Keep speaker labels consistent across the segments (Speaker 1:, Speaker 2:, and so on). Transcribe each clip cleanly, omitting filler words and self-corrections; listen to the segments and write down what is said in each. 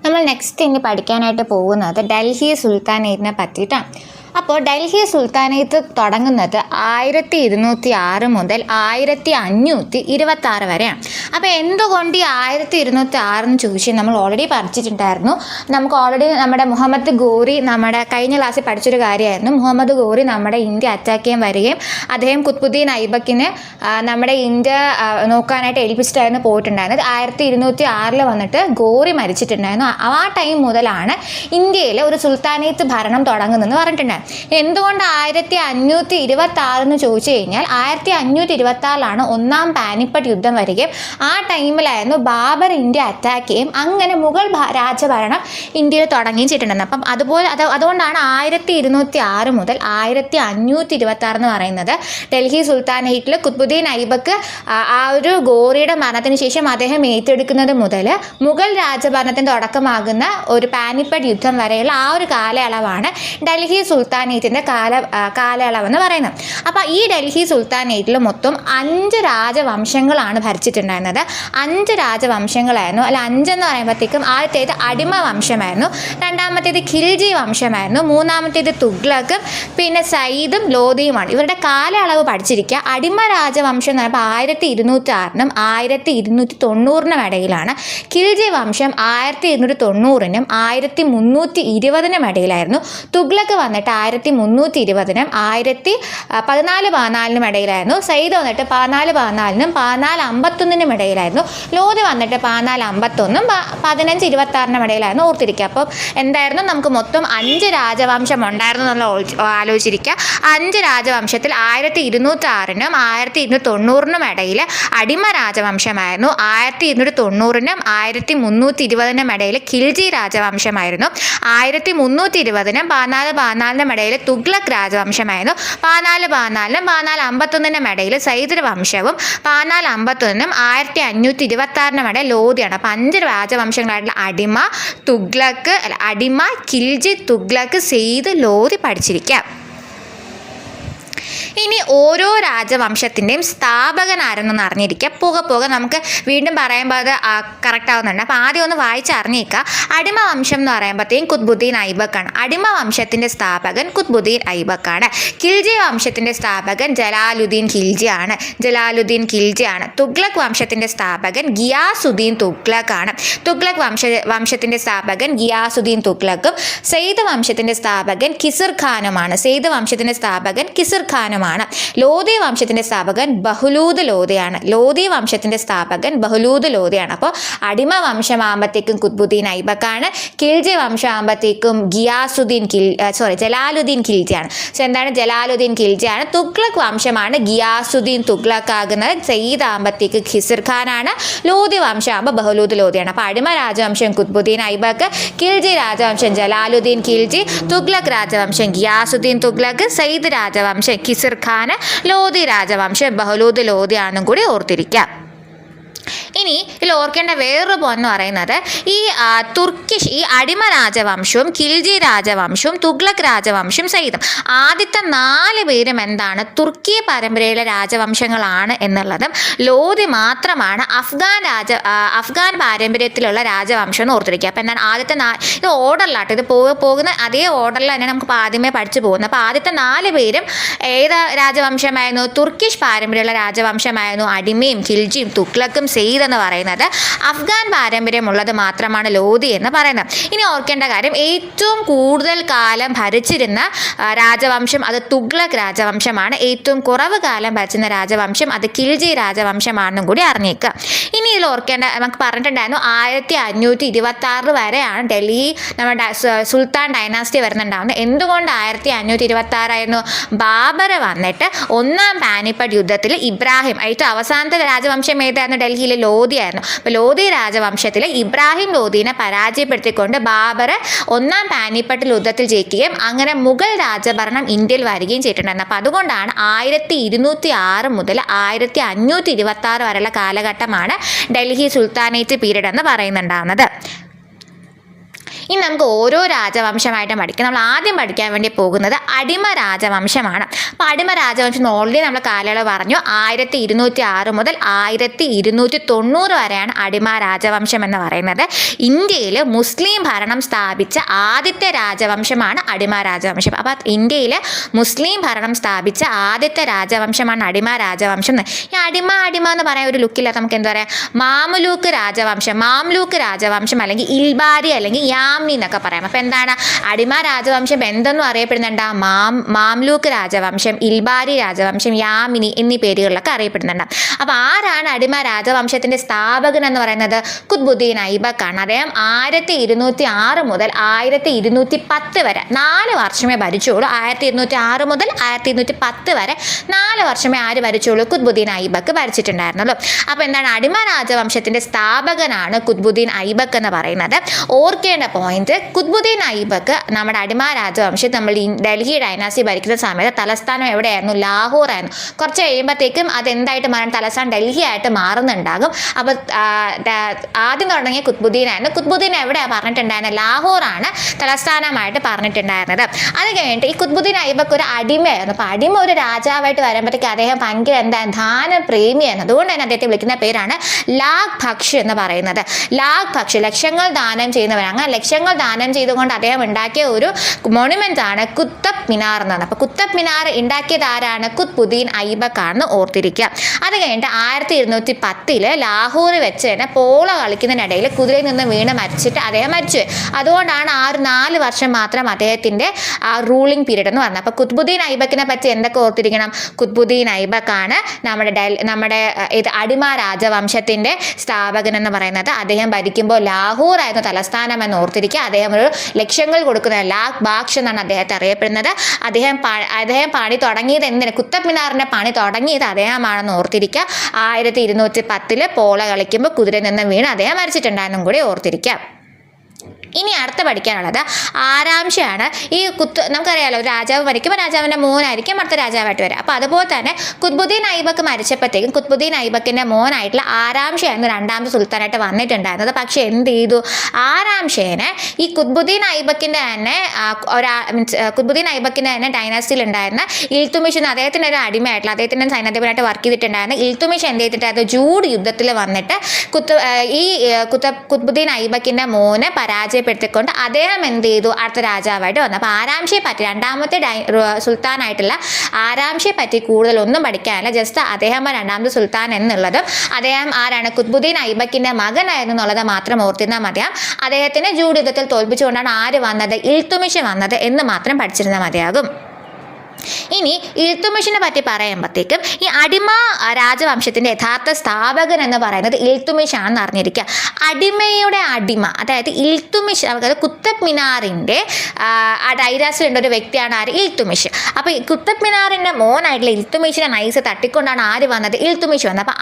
Speaker 1: നമ്മൾ നെക്സ്റ്റ് ഇനി പഠിക്കാനായിട്ട് പോകുന്നത് ഡൽഹി സുൽത്താനേറ്റിനെ പറ്റിയിട്ടാണ്. അപ്പോൾ ഡൽഹി സുൽത്താനേറ്റ് തുടങ്ങുന്നത് 1206 മുതൽ 1526 വരെയാണ്. അപ്പോൾ എന്തുകൊണ്ട് ഈ 1206 എന്ന് ചോദിച്ചാൽ നമ്മൾ ഓൾറെഡി പഠിച്ചിട്ടുണ്ടായിരുന്നു. നമുക്ക് ഓൾറെഡി നമ്മുടെ മുഹമ്മദ് ഗോറി നമ്മുടെ കഴിഞ്ഞ ക്ലാസ്സിൽ പഠിച്ചൊരു കാര്യമായിരുന്നു. മുഹമ്മദ് ഗോറി നമ്മുടെ ഇന്ത്യ അറ്റാക്ക് ചെയ്യാൻ വരികയും അദ്ദേഹം കുത്ബുദ്ദീൻ ഐബക്കിനെ നമ്മുടെ ഇന്ത്യ നോക്കാനായിട്ട് ഏൽപ്പിച്ചിട്ടായിരുന്നു പോയിട്ടുണ്ടായിരുന്നത്. 1206 വന്നിട്ട് ഗോറി മരിച്ചിട്ടുണ്ടായിരുന്നു. ആ ടൈം മുതലാണ് ഇന്ത്യയിൽ ഒരു സുൽത്താനേറ്റ് ഭരണം തുടങ്ങുന്നതെന്ന് പറഞ്ഞിട്ടുണ്ടായിരുന്നു. എന്തുകൊണ്ട് 1526 എന്ന് ചോദിച്ചു കഴിഞ്ഞാൽ 1526 ഒന്നാം പാനിപ്പട്ട് യുദ്ധം വരികയും ആ ടൈമിലായിരുന്നു ബാബർ ഇന്ത്യ അറ്റാക്ക് ചെയ്യും. അങ്ങനെ മുഗൾ രാജഭരണം ഇന്ത്യയിൽ തുടങ്ങുകയും ചെയ്തിട്ടുണ്ടായിരുന്നു. അപ്പം അതുകൊണ്ടാണ് 1206 മുതൽ 1526 എന്ന് പറയുന്നത്. ഡൽഹി സുൽത്താനേറ്റിൽ കുത്ബുദ്ദീൻ ഐബക്ക് ആ ഒരു ഗോറിയുടെ മരണത്തിന് ശേഷം അദ്ദേഹം ഏറ്റെടുക്കുന്നത് മുതൽ മുഗൾ രാജഭരണത്തിൻ്റെ തുടക്കമാകുന്ന ഒരു പാനിപ്പട്ട് യുദ്ധം വരെയുള്ള ആ ഒരു കാലയളവാണ് ഡൽഹി സുൽത്താനേറ്റിൻ്റെ കാലയളവെന്ന് പറയുന്നത്. അപ്പോൾ ഈ ഡൽഹി സുൽത്താനേറ്റിൽ മൊത്തം 5 രാജവംശങ്ങളാണ് ഭരിച്ചിട്ടുണ്ടായിരുന്നത്. 5 രാജവംശങ്ങളായിരുന്നു. അല്ല 5 എന്ന് പറയുമ്പോഴത്തേക്കും ആദ്യത്തേത് അടിമ വംശമായിരുന്നു, രണ്ടാമത്തേത് ഖിൽജി വംശമായിരുന്നു, മൂന്നാമത്തേത് തുഗ്ലക്കും പിന്നെ സയ്യിദും ലോധിയുമാണ്. ഇവരുടെ കാലയളവ് പഠിച്ചിരിക്കുക. അടിമ രാജവംശം എന്ന് പറയുമ്പോൾ 1206 1290 ഇടയിലാണ്. ഖിൽജി വംശം 1290 1320 ഇടയിലായിരുന്നു. തുഗ്ലക്ക് വന്നിട്ട് 1320 1414 ഇടയിലായിരുന്നു. സയ്യിദ് വന്നിട്ട് 1414 1451 ഇടയിലായിരുന്നു. ലോധി വന്നിട്ട് 1451 1526 ഇടയിലായിരുന്നു. ഓർത്തിരിക്കുക. അപ്പം എന്തായിരുന്നു, നമുക്ക് മൊത്തം 5 രാജവംശം ഉണ്ടായിരുന്നു എന്നുള്ള ആലോചിച്ചിരിക്കുക. 5 രാജവംശത്തിൽ 1206 1290 ഇടയിൽ അടിമ രാജവംശമായിരുന്നു. 1290 1320 ഇടയിൽ ഖിൽജി രാജവംശമായിരുന്നു. 1320 1414 ഇടയിൽ തുഗ്ലക് രാജവംശമായിരുന്നു. 1414 1451 ഇടയിൽ സയ്യിദ് വംശവും 1451 1526 ഇടയിൽ ലോധിയാണ്. അപ്പം 5 രാജവംശങ്ങളായിട്ടുള്ള അടിമ ഖിൽജി തുഗ്ലക് സയ്യിദ് ലോധി പഠിച്ചിരിക്കാം. ഇനി ഓരോ രാജവംശത്തിൻ്റെയും സ്ഥാപകൻ ആരെന്നൊന്ന് അറിഞ്ഞിരിക്കുക. പോകെ നമുക്ക് വീണ്ടും പറയുമ്പോൾ അത് കറക്റ്റ് ആവുന്നുണ്ട്. അപ്പോൾ ആദ്യം ഒന്ന് വായിച്ചറിഞ്ഞിരിക്കുക. അടിമ വംശം എന്ന് പറയുമ്പോഴത്തേക്കും കുത്ബുദ്ദീൻ ഐബക്കാണ്. അടിമ വംശത്തിൻ്റെ സ്ഥാപകൻ കുത്ബുദ്ദീൻ ഐബക്കാണ്. ഖിൽജി വംശത്തിൻ്റെ സ്ഥാപകൻ ജലാലുദ്ദീൻ ഖിൽജിയാണ്. തുഗ്ലക് വംശത്തിൻ്റെ സ്ഥാപകൻ ഗിയാസുദ്ദീൻ തുഗ്ലക്കാണ്. തുഗ്ലക് വംശത്തിൻ്റെ സ്ഥാപകൻ ഗിയാസുദ്ദീൻ തുഗ്ലക്കും. സയ്യിദ് വംശത്തിൻ്റെ സ്ഥാപകൻ കിസിർ ഖാനുമാണ്. ലോധി വംശത്തിൻ്റെ സ്ഥാപകൻ ബഹ്ലൂദ് ലോധിയാണ്. അപ്പോൾ അടിമ വംശമാകുമ്പോഴത്തേക്കും കുത്ബുദ്ദീൻ ഐബക്കാണ്. ഖിൽജി വംശമാകുമ്പോഴത്തേക്കും ജലാലുദ്ദീൻ ഖിൽജിയാണ്. സോ എന്താണ്, ജലാലുദ്ദീൻ ഖിൽജിയാണ്. തുഗ്ലക് വംശമാണ് ഗിയാസുദ്ദീൻ തുഗ്ലക്ക് ആകുന്നത്. സയ്യിദ് ആകുമ്പോഴത്തേക്ക് ഖിസിർ ഖാനാണ്. ലോധി വംശമാകുമ്പോൾ ബഹ്ലൂദ് ലോധിയാണ്. അപ്പോൾ അടിമ രാജവംശം കുത്ബുദ്ദീൻ ഐബക്ക്, ഖിൽജി രാജവംശം ജലാലുദ്ദീൻ ഖിൽജി, തുഗ്ലക് രാജവംശം ഗിയാസുദ്ദീൻ തുഗ്ലക്ക്, സയ്യിദ് രാജവംശം കിസിർ ഖാൻ, ലോധി രാജവംശം ബഹ്ലൂദ് ലോധിയാണെന്നും കൂടി ഓർത്തിരിക്കാം. ഇനി ഇതിൽ ഓർക്കേണ്ട വേറൊരു പോയിന്റ് എന്ന് പറയുന്നത് ഈ അടിമ രാജവംശവും ഖിൽജി രാജവംശവും തുഗ്ലക് രാജവംശം സയ്യിദും ആദ്യത്തെ 4 പേരും എന്താണ്, തുർക്കി പരമ്പരയിലെ രാജവംശങ്ങളാണ് എന്നുള്ളതും ലോധി മാത്രമാണ് അഫ്ഗാൻ പാരമ്പര്യത്തിലുള്ള രാജവംശം എന്ന് ഓർത്തിരിക്കുക. അപ്പോൾ എന്താണ്, ആദ്യത്തെ ഇത് ഓർഡറിലാട്ടോ, ഇത് പോകുന്ന അതേ ഓർഡറിൽ തന്നെ നമുക്ക് ആദ്യമേ പഠിച്ചു പോകുന്നത്. അപ്പോൾ ആദ്യത്തെ 4 പേരും ഏത് രാജവംശമായിരുന്നു, തുർക്കിഷ് പാരമ്പര്യമുള്ള രാജവംശമായിരുന്നു. അടിമയും ഖിൽജിയും തുഗ്ലക്കും സയ്യിദ് എന്ന് പറയുന്നത് അഫ്ഗാൻ പാരമ്പര്യമുള്ളത് മാത്രമാണ് ലോധി എന്ന് പറയുന്നത്. ഇനി ഓർക്കേണ്ട കാര്യം, ഏറ്റവും കൂടുതൽ കാലം ഭരിച്ചിരുന്ന രാജവംശം അത് തുഗ്ലക് രാജവംശമാണ്. ഏറ്റവും കുറവ് കാലം ഭരിച്ചിരുന്ന രാജവംശം അത് ഖിൽജി രാജവംശമാണെന്നും കൂടി അറിഞ്ഞേക്കുക. ഇനി ഇതിൽ ഓർക്കേണ്ട, നമുക്ക് പറഞ്ഞിട്ടുണ്ടായിരുന്നു 1526 വരെയാണ് ഡൽഹി നമ്മുടെ സുൽത്താൻ ഡൈനാസ്റ്റി വരുന്നുണ്ടാവുന്നത്. എന്തുകൊണ്ട് 1526 ആയിരുന്നു? ബാബർ വന്നിട്ട് ഒന്നാം പാനിപ്പട്ട് യുദ്ധത്തിൽ ഇബ്രാഹിം, ഏറ്റവും അവസാനത്തെ രാജവംശം ഏതായിരുന്നു? ഡൽഹിയിലെ ലോധിയായിരുന്നു. അപ്പോൾ ലോധി രാജവംശത്തിൽ ഇബ്രാഹിം ലോധീനെ പരാജയപ്പെടുത്തിക്കൊണ്ട് ബാബർ ഒന്നാം പാനിപ്പട്ട് യുദ്ധത്തിൽ ജയിക്കുകയും അങ്ങനെ മുഗൾ രാജഭരണം ഇന്ത്യയിൽ വരികയും ചെയ്തിട്ടുണ്ടായിരുന്നു. അപ്പോൾ അതുകൊണ്ടാണ് 1206 മുതൽ 1526 വരെയുള്ള കാലഘട്ടമാണ് ഡൽഹി സുൽത്താനേറ്റ് പീരീഡ് എന്ന് പറയുന്നുണ്ടാവുന്നത്. ഇനി നമുക്ക് ഓരോ രാജവംശമായിട്ടും പഠിക്കാം. നമ്മൾ ആദ്യം പഠിക്കാൻ വേണ്ടി പോകുന്നത് അടിമ രാജവംശമാണ്. അപ്പോൾ അടിമ രാജവംശം ഓൾറെഡി നമ്മൾ കാലയളവ് പറഞ്ഞു. 1206 മുതൽ 1290 വരെയാണ് അടിമ രാജവംശം എന്ന് പറയുന്നത്. ഇന്ത്യയിൽ മുസ്ലിം ഭരണം സ്ഥാപിച്ച ആദ്യത്തെ രാജവംശമാണ് അടിമ രാജവംശം. അപ്പോൾ ഇന്ത്യയിൽ മുസ്ലിം ഭരണം സ്ഥാപിച്ച ആദ്യത്തെ രാജവംശമാണ് അടിമ രാജവംശം. ഈ അടിമ എന്ന് പറയാൻ ഒരു ലുക്കില്ല. നമുക്ക് എന്താ പറയുക, മാമലൂക്ക് രാജവംശം അല്ലെങ്കിൽ ഇൽബാരി അല്ലെങ്കിൽ യാമിനി എന്നൊക്കെ പറയാം. അപ്പോൾ എന്താണ് അടിമ രാജവംശം എന്തെന്നും അറിയപ്പെടുന്നുണ്ട്? മാംലൂക്ക് രാജവംശം, ഇൽബാരി രാജവംശം, യാമിനി എന്നീ പേരുകളിലൊക്കെ അറിയപ്പെടുന്നുണ്ട്. അപ്പോൾ ആരാണ് അടിമ രാജവംശത്തിന്റെ സ്ഥാപകൻ എന്ന് പറയുന്നത്? ഖുത്ബുദ്ദീൻ ഐബക്കാണ്. അദ്ദേഹം 1206 മുതൽ 1210 വരെ 4 വർഷമേ ഭരിച്ചുള്ളൂ. 1206 മുതൽ 1210 വരെ 4 വർഷമേ ആര് ഭരിച്ചുള്ളൂ? ഖുത്ബുദ്ദീൻ ഐബക്ക് ഭരിച്ചിട്ടുണ്ടായിരുന്നല്ലോ. അപ്പോൾ എന്താണ് അടിമ രാജവംശത്തിന്റെ സ്ഥാപകനാണ് ഖുത്ബുദ്ദീൻ ഐബക്ക് എന്ന് പറയുന്നത്. ഓർക്കേണ്ട പോയിന്റ്, ഖുത്ബുദ്ദീൻ ഐബക്ക് നമ്മുടെ അടിമ രാജവംശം നമ്മൾ ഡൽഹി ഡൈനാസി ഭരിക്കുന്ന സമയത്ത് തലസ്ഥാനം എവിടെയായിരുന്നു? ലാഹോർ ആയിരുന്നു. കുറച്ച് കഴിയുമ്പോഴത്തേക്കും അതെന്തായിട്ട് മാറാൻ തലസ്ഥാനം ഡൽഹി ആയിട്ട് മാറുന്നുണ്ടാകും. അപ്പോൾ ആദ്യം തുടങ്ങിയ ഖുത്ബുദ്ദീനായിരുന്നു. ഖുത്ബുദ്ദീൻ എവിടെയാണ് പറഞ്ഞിട്ടുണ്ടായിരുന്നത്? ലാഹോറാണ് തലസ്ഥാനമായിട്ട് പറഞ്ഞിട്ടുണ്ടായിരുന്നത്. അത് കഴിഞ്ഞിട്ട് ഈ ഖുത്ബുദ്ദീൻ ഐബക്ക് ഒരു അടിമയായിരുന്നു. അപ്പോൾ അടിമ ഒരു രാജാവായിട്ട് വരുമ്പോഴത്തേക്ക് അദ്ദേഹം ഭയങ്കര ദാനപ്രേമിയായിരുന്നു. അതുകൊണ്ട് തന്നെ അദ്ദേഹത്തെ വിളിക്കുന്ന പേരാണ് ലാഖ് ഭക്ഷ് എന്ന് പറയുന്നത്. ലാഖ് ഭക്ഷ്, ലക്ഷങ്ങൾ ദാനം ചെയ്യുന്നവർ. അങ്ങനെ ലക്ഷങ്ങൾ ദാനം ചെയ്തുകൊണ്ട് അദ്ദേഹം ഉണ്ടാക്കിയ ഒരു മോണുമെന്റ് ആണ് കുത്തബ് മിനാർ എന്നാണ്. അപ്പോൾ കുത്തബ് മിനാർ ഉണ്ടാക്കിയത് ആരാണ്? ഖുത്ബുദ്ദീൻ ഐബക്കാണെന്ന് ഓർത്തിരിക്കുക. അത് കഴിഞ്ഞിട്ട് 1210 ലാഹോറിൽ വെച്ച് തന്നെ പോള കളിക്കുന്നതിനിടയിൽ കുതിരയിൽ നിന്ന് വീണ് മരിച്ചിട്ട് അദ്ദേഹം മരിച്ചു. അതുകൊണ്ടാണ് 4 വർഷം മാത്രം അദ്ദേഹത്തിന്റെ ആ റൂളിംഗ് പീരീഡ് എന്ന് പറഞ്ഞത്. അപ്പോൾ ഖുത്ബുദ്ദീൻ ഐബക്കിനെ പറ്റി എന്തൊക്കെ ഓർത്തിരിക്കണം? ഖുത്ബുദ്ദീൻ ഐബക്കാണ് നമ്മുടെ ഇത് അടിമ രാജവംശത്തിന്റെ സ്ഥാപകൻ എന്ന് പറയുന്നത്. അദ്ദേഹം ഭരിക്കുമ്പോൾ ലാഹോർ ആയിരുന്നു തലസ്ഥാനം എന്ന് ഓർത്തിരിക്കുക. അദ്ദേഹം ഒരു ലക്ഷങ്ങൾ കൊടുക്കുന്ന ലാഖ് ബാക്ഷ് എന്നാണ് അദ്ദേഹത്തെ അറിയപ്പെടുന്നത്. അദ്ദേഹം പണി തുടങ്ങിയത് എന്തിന്? കുത്തബ് മിനാറിന്റെ പണി തുടങ്ങിയത് അദ്ദേഹമാണെന്ന് ഓർത്തിരിക്കുക. 1210 പോള കളിക്കുമ്പോൾ കുതിരയിൽ നിന്ന് വീണ് അദ്ദേഹം മരിച്ചിട്ടുണ്ടായെന്നും കൂടി ഓർത്തിരിക്കുക. ഇനി അടുത്ത പഠിക്കാനുള്ളത് ആരാംശയാണ്. നമുക്കറിയാലോ, ഒരു രാജാവ് മരിക്കുമ്പോൾ രാജാവിൻ്റെ മോനായിരിക്കും അടുത്ത രാജാവായിട്ട് വരിക. അപ്പോൾ അതുപോലെ തന്നെ ഖുത്ബുദ്ദീൻ ഐബക്ക് മരിച്ചപ്പോഴത്തേക്കും ഖുത്ബുദ്ദീൻ ഐബക്കിൻ്റെ മോനായിട്ടുള്ള ആരാംശയായിരുന്നു രണ്ടാമത്തെ സുൽത്താനായിട്ട് വന്നിട്ടുണ്ടായിരുന്നത്. പക്ഷേ എന്ത് ചെയ്തു? ആരാംശേനെ ഈ ഖുത്ബുദ്ദീൻ ഐബക്കിൻ്റെ തന്നെ ഖുത്ബുദ്ദീൻ ഐബക്കിൻ്റെ തന്നെ ഡൈനാസ്റ്റിയിൽ ഉണ്ടായിരുന്ന ഇൽത്തുമിഷ് എന്ന അദ്ദേഹത്തിൻ്റെ ഒരു അടിമയായിട്ടുള്ള അദ്ദേഹത്തിൻ്റെ സൈന്യാധിപനായിട്ട് വർക്ക് ചെയ്തിട്ടുണ്ടായിരുന്ന ഇൽത്തുമിഷ് എന്ത് ചെയ്തിട്ടായിരുന്നു? ജൂഡ് യുദ്ധത്തിൽ വന്നിട്ട് ഖുത്ബുദ്ദീൻ ഐബക്കിൻ്റെ മോനെ പരാജയപ്പെടുത്തിക്കൊണ്ട് അദ്ദേഹം എന്ത് ചെയ്തു? അടുത്ത രാജാവായിട്ട് വന്നു. അപ്പോൾ ആരാംശയെ പറ്റി, രണ്ടാമത്തെ സുൽത്താനായിട്ടുള്ള ആരാംശയെ പറ്റി കൂടുതലൊന്നും പഠിക്കാനില്ല. ജസ്റ്റ് അദ്ദേഹം രണ്ടാമത്തെ സുൽത്താൻ എന്നുള്ളതും അദ്ദേഹം ആരാണ്? ഖുത്ബുദ്ദീൻ ഐബക്കിൻ്റെ മകനായിരുന്നു എന്നുള്ളത് മാത്രം ഓർത്തിരുന്നാൽ മതിയാകും. അദ്ദേഹത്തിന് ജൂഡ് യുദ്ധത്തിൽ തോൽപ്പിച്ചുകൊണ്ടാണ് ആര് വന്നത്? ഇൽത്തുമിഷ് വന്നത് എന്ന് മാത്രം പഠിച്ചിരുന്നാൽ മതിയാകും. ഇനി ഇൽത്തുമിഷിനെ പറ്റി പറയുമ്പോഴത്തേക്കും ഈ അടിമ രാജവംശത്തിൻ്റെ യഥാർത്ഥ സ്ഥാപകൻ എന്ന് പറയുന്നത് ഇൽത്തുമിഷ് ആണെന്ന് അറിഞ്ഞിരിക്കുക. അടിമയുടെ അടിമ, അതായത് ഇൽത്തുമിഷ്, അതായത് കുത്തബ് മിനാറിൻ്റെ ഡൈനാസ്റ്റിയിലുള്ള ഒരു വ്യക്തിയാണ് ആര്? ഇൽത്തുമിഷ്. അപ്പോൾ ഈ കുത്തബ് മിനാറിൻ്റെ മോനായിട്ടുള്ള ഇൽത്തുമിഷിനെ നൈസ് തട്ടിക്കൊണ്ടാണ് ആര് വന്നത്? ഇൽത്തുമിഷ് വന്നത്. അപ്പോൾ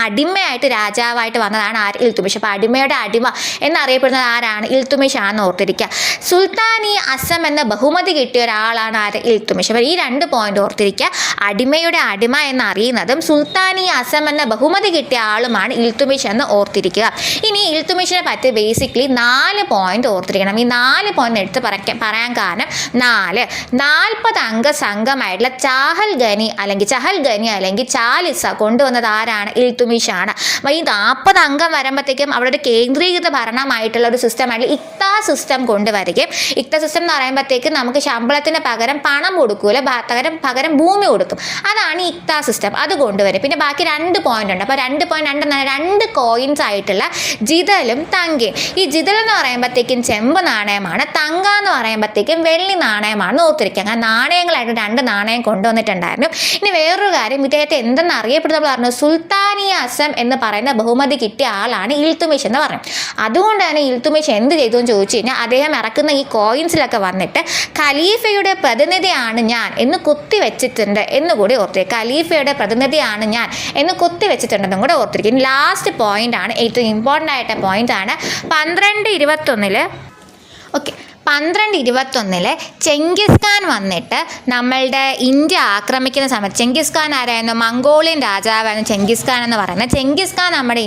Speaker 1: അടിമയായിട്ട് രാജാവായിട്ട് വന്നതാണ് ആര്? ഇൽത്തുമിഷ്. അപ്പോൾ അടിമയുടെ അടിമ എന്നറിയപ്പെടുന്നത് ആരാണ്? ഇൽത്തുമിഷ് ആണെന്ന് ഓർത്തിരിക്കുക. സുൽത്താനി അസം എന്ന ബഹുമതി കിട്ടിയ ഒരാളാണ് ആര്? ഇൽത്തുമിഷ്. അപ്പോൾ ഈ 2 പോയിന്റ് ഓർത്തിരിക്കുക. അടിമയുടെ അടിമ എന്നറിയുന്നതും സുൽത്താനി അസം എന്ന ബഹുമതി കിട്ടിയ ആളുമാണ് ഇൽത്തുമിഷ് എന്ന് ഓർത്തിരിക്കുക. ഇനി ഇൽത്തുമിഷിനെ പറ്റി ബേസിക്കലി 4 പോയിന്റ് ഓർത്തിരിക്കണം. ഈ 4 പോയിന്റ് എടുത്ത് പറയാൻ കാരണം 40 അംഗ സംഘമായിട്ടുള്ള ചഹൽ ഗനി അല്ലെങ്കിൽ ചാലിസ കൊണ്ടുവന്നത് ആരാണ്? ഇൽത്തുമിഷ് ആണ്. അപ്പോൾ ഈ 40 അംഗം വരുമ്പോഴത്തേക്കും അവിടെ ഒരു കേന്ദ്രീകൃത ഭരണമായിട്ടുള്ള ഒരു സിസ്റ്റമായിട്ടുള്ള ഇക്ത സിസ്റ്റം കൊണ്ടുവരികയും, ഇക്ത സിസ്റ്റം എന്ന് പറയുമ്പോഴത്തേക്കും നമുക്ക് ശമ്പളത്തിന് പകരം പണം കൊടുക്കൂല, പകരം ഭൂമി കൊടുക്കും. അതാണ് ഇക്ത സിസ്റ്റം. അത് കൊണ്ടുവരും. പിന്നെ ബാക്കി 2 പോയിന്റ് ഉണ്ട്. അപ്പോൾ 2 കോയിൻസ് ആയിട്ടുള്ള ജിതലും തങ്കയും. ഈ ജിതൽ എന്ന് പറയുമ്പോഴത്തേക്കും ചെമ്പ് നാണയമാണ്, തങ്ക എന്ന് പറയുമ്പോഴത്തേക്കും വെള്ളി നാണയമാണ് ഓർത്തിരിക്കുക. അങ്ങനെ നാണയങ്ങളായിട്ട് 2 നാണയം കൊണ്ടുവന്നിട്ടുണ്ടായിരുന്നു. ഇനി വേറൊരു കാര്യം, ഇദ്ദേഹത്തെ എന്തെന്ന് അറിയപ്പെടുന്നത് പറഞ്ഞു? സുൽത്താനി അസം എന്ന് പറയുന്ന ബഹുമതി കിട്ടിയ ആളാണ് ഇൽത്തുമിഷ് എന്ന് പറഞ്ഞു. അതുകൊണ്ട് തന്നെ ഇൽത്തുമിഷ് എന്ത് ചെയ്തു എന്ന് ചോദിച്ചു കഴിഞ്ഞാൽ അദ്ദേഹം ഇറക്കുന്ന ഈ കോയിൻസിലൊക്കെ വന്നിട്ട് ഖലീഫയുടെ പ്രതിനിധിയാണ് ഞാൻ എന്ന് കുത്തിവെച്ചിട്ടുണ്ട് എന്നുകൂടി ഓർത്തിരിക്കുക. ഖലീഫയുടെ പ്രതിനിധിയാണ് ഞാൻ എന്ന് കുത്തിവെച്ചിട്ടുണ്ടെന്നും കൂടെ ഓർത്തിരിക്കും. ലാസ്റ്റ് പോയിന്റ് ആണ്, ഏറ്റവും ഇമ്പോർട്ടൻ്റ് ആയിട്ട് പോയിന്റ് ആണ്. 1221 1221 ചെങ്കിസ് ഖാൻ വന്നിട്ട് നമ്മളുടെ ഇന്ത്യ ആക്രമിക്കുന്ന സമയത്ത്, ചെങ്കിസ് ഖാൻ ആരായിരുന്നു? മംഗോളിയൻ രാജാവായിരുന്നു ചെങ്കിസ് ഖാൻ എന്ന് പറയുന്നത്. ചെങ്കിസ് ഖാൻ നമ്മുടെ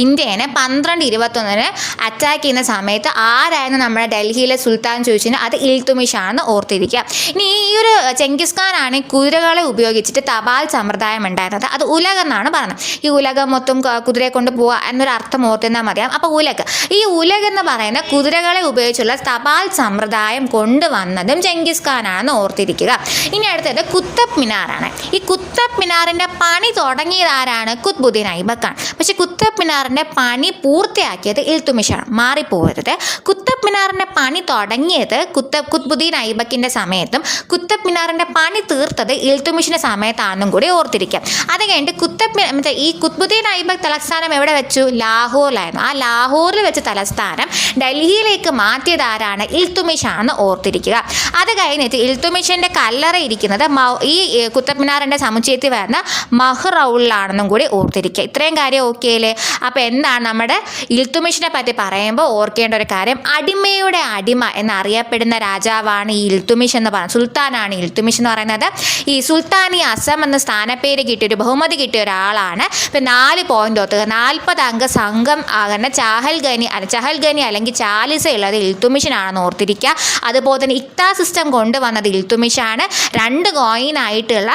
Speaker 1: ഇന്ത്യനെ 1221 അറ്റാക്ക് ചെയ്യുന്ന സമയത്ത് ആരായിരുന്നു നമ്മുടെ ഡൽഹിയിലെ സുൽത്താൻ ചോദിച്ചത്? അത് ഇൽത്തുമിഷ് ആണെന്ന് ഓർത്തിരിക്കുക. ഇനി ഈ ഒരു ചെങ്കിസ് ഖാൻ ആണ് കുതിരകളെ ഉപയോഗിച്ചിട്ട് തപാൽ സമ്പ്രദായം ഉണ്ടായിരുന്നത്. അത് ഉലഗ് എന്നാണ് പറയുന്നത്. ഈ ഉലഗ് മൊത്തം കുതിരയെ കൊണ്ട് പോവുക എന്നൊരു അർത്ഥം ഓർത്തുന്നാൽ മതിയാകും. അപ്പോൾ ഉലഗ്, ഈ ഉലഗ് എന്ന് പറയുന്ന കുതിരകളെ ഉപയോഗിച്ചുള്ള തപാൽ സമ്പ്രദായം കൊണ്ടുവന്നതും ചെങ്കിസ് ഖാൻ ആണെന്ന് ഓർത്തിരിക്കുക. ഇനി അടുത്തത് കുത്തബ് മിനാറാണ്. ഈ കുത്തബ് മിനാറിൻ്റെ പണി തുടങ്ങിയത് ആരാണ്? കുത്ബുദ്ദീൻ ഐബക്കാണ്. പക്ഷേ കുത്തബ് മിനാറിൻ്റെ പണി പൂർത്തിയാക്കിയത് ഇൽത്തുമിഷാണ്. മാറിപ്പോകരുത്. കുത്തബ് മിനാറിൻ്റെ പണി തുടങ്ങിയത് കുത്ബുദ്ദീൻ ഐബക്കിൻ്റെ സമയത്തും കുത്തബ് മിനാറിൻ്റെ പണി തീർത്തത് ഇൽത്തുമിഷിൻ്റെ സമയത്താണെന്നും കൂടി ഓർത്തിരിക്കാം. അത് കഴിഞ്ഞിട്ട് ഈ കുത്ബുദ്ദീൻ ഐബക്ക് തലസ്ഥാനം എവിടെ വെച്ചു? ലാഹോറിലായിരുന്നു. ആ ലാഹോറിൽ വെച്ച് തലസ്ഥാനം ഡൽഹിയിലേക്ക് മാറ്റിയത് ആരാണ്? ഇൽത്തുമിഷ് ആണെന്ന് ഓർത്തിരിക്കുക. അത് കഴിഞ്ഞിട്ട് ഇൽത്തുമിഷിൻ്റെ കല്ലറ ഇരിക്കുന്നത് ഈ കുത്തബ് മിനാറിൻ്റെ സമുച്ചയത്തിൽ വരുന്ന മഹ്റൗളിലാണെന്നും കൂടി ഓർത്തിരിക്കുക. ഇത്രയും കാര്യം ഓക്കെ അല്ലേ? അപ്പോൾ എന്താണ് നമ്മുടെ ഇൽത്തുമിഷിനെ പറ്റി പറയുമ്പോൾ ഓർക്കേണ്ട ഒരു കാര്യം, അടിമയുടെ അടിമ എന്നറിയപ്പെടുന്ന രാജാവാണ് ഈ ഇൽത്തുമിഷ് എന്ന് പറയുന്നത്. സുൽത്താനാണ് ഇൽത്തുമിഷ് എന്ന് പറയുന്നത്. ഈ സുൽത്താനി അസം എന്ന സ്ഥാനപ്പേര് കിട്ടിയ ഒരു ബഹുമതി കിട്ടിയ ഒരാളാണ്. ഇപ്പം 4 പോയിന്റ് ഓർത്തുക. 40 അംഗ സംഘം ആകുന്ന ചഹൽഗനി അല്ലെങ്കിൽ ചാലിസ ഉള്ളത് ഇൽത്തുമിഷിനാണെന്ന് ഓർത്തിരിക്കുക. അതുപോലെ തന്നെ ഇക്ത സിസ്റ്റം കൊണ്ടുവന്നത് ഇൽത്തുമിഷാണ്. 2 കോയിനായിട്ടുള്ള